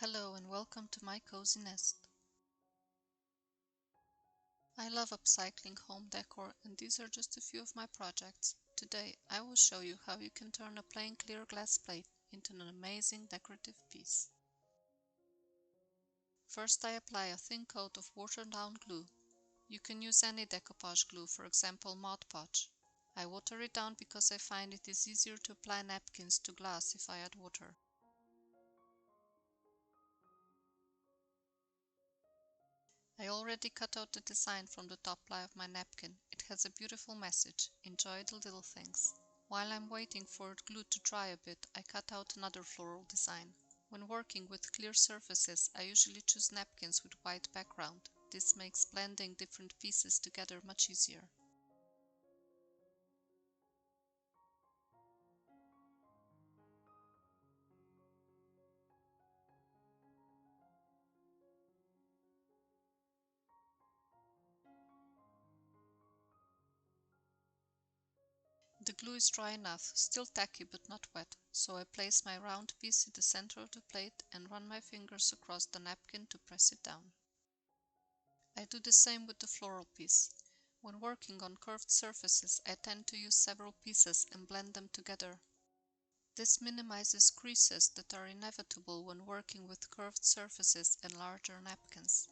Hello and welcome to my cozy nest. I love upcycling home decor, and these are just a few of my projects. Today I will show you how you can turn a plain clear glass plate into an amazing decorative piece. First I apply a thin coat of watered down glue. You can use any decoupage glue, for example Mod Podge. I water it down because I find it is easier to apply napkins to glass if I add water. I already cut out the design from the top lie of my napkin. It has a beautiful message: enjoy the little things. While I'm waiting for glue to dry a bit, I cut out another floral design. When working with clear surfaces, I usually choose napkins with white background. This makes blending different pieces together much easier. The glue is dry enough, still tacky but not wet, so I place my round piece in the center of the plate and run my fingers across the napkin to press it down. I do the same with the floral piece. When working on curved surfaces, I tend to use several pieces and blend them together. This minimizes creases that are inevitable when working with curved surfaces and larger napkins.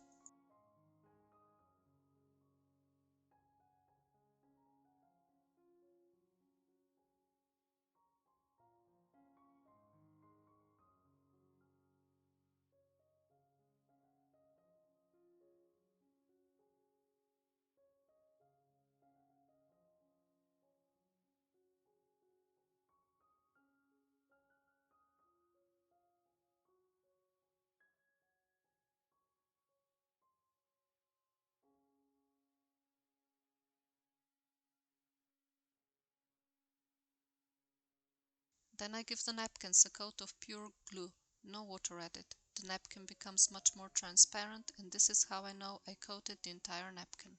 Then I give the napkins a coat of pure glue, no water added. The napkin becomes much more transparent, and this is how I know I coated the entire napkin.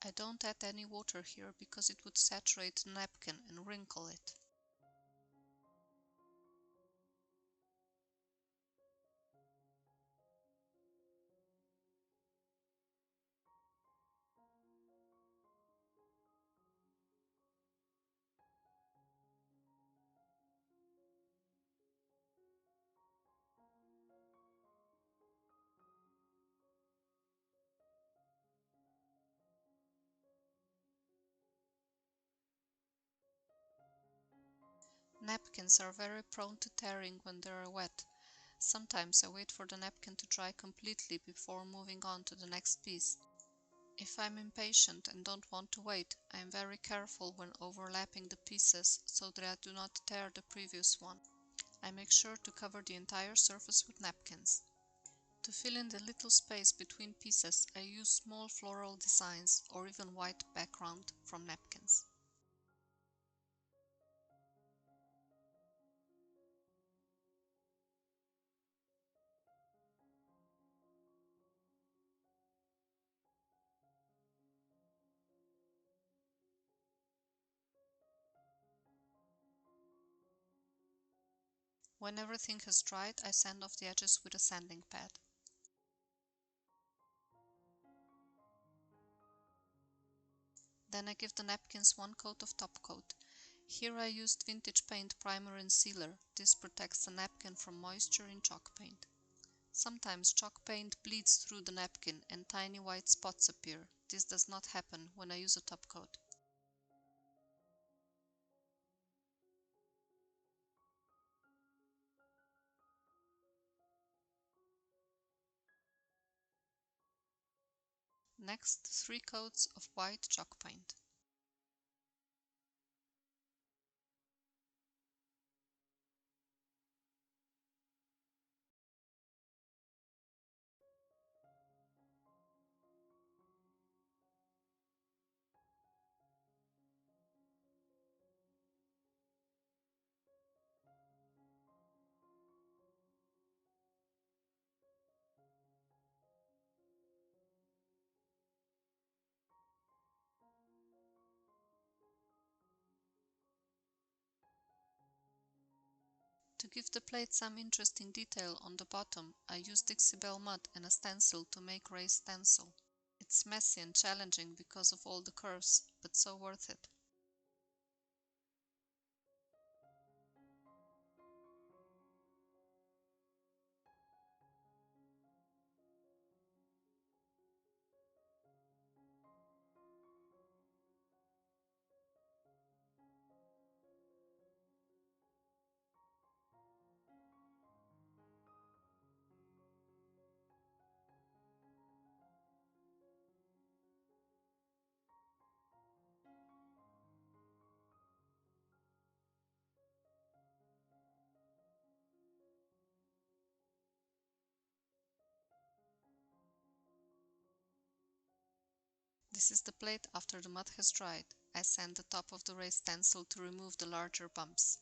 I don't add any water here because it would saturate the napkin and wrinkle it. Napkins are very prone to tearing when they are wet. Sometimes I wait for the napkin to dry completely before moving on to the next piece. If I'm impatient and don't want to wait, I am very careful when overlapping the pieces so that I do not tear the previous one. I make sure to cover the entire surface with napkins. To fill in the little space between pieces, I use small floral designs or even white background from napkins. When everything has dried, I sand off the edges with a sanding pad. Then I give the napkins one coat of top coat. Here I used vintage paint primer and sealer. This protects the napkin from moisture in chalk paint. Sometimes chalk paint bleeds through the napkin and tiny white spots appear. This does not happen when I use a top coat. Next, 3 coats of white chalk paint. To give the plate some interesting detail on the bottom, I used Dixie Belle Mud and a stencil to make raised stencil. It's messy and challenging because of all the curves, but so worth it. This is the plate after the mud has dried. I sand the top of the raised stencil to remove the larger bumps.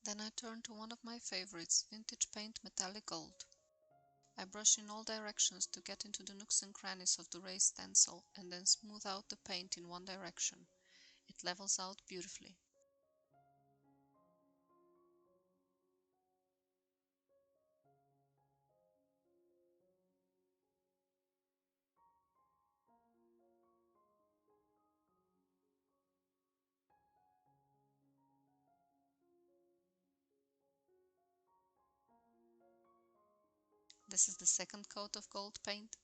Then I turn to one of my favorites, vintage paint metallic gold. I brush in all directions to get into the nooks and crannies of the raised stencil and then smooth out the paint in one direction. It levels out beautifully. This is the second coat of gold paint.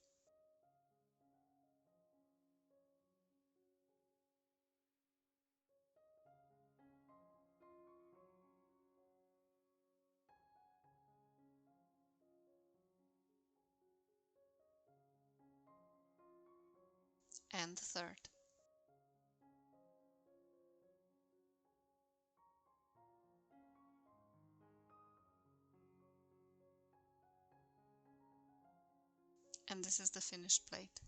And the third. And this is the finished plate.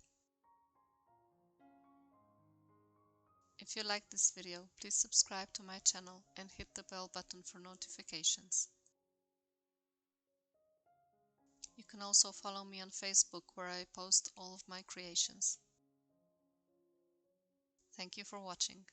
If you like this video, please subscribe to my channel and hit the bell button for notifications. You can also follow me on Facebook where I post all of my creations. Thank you for watching.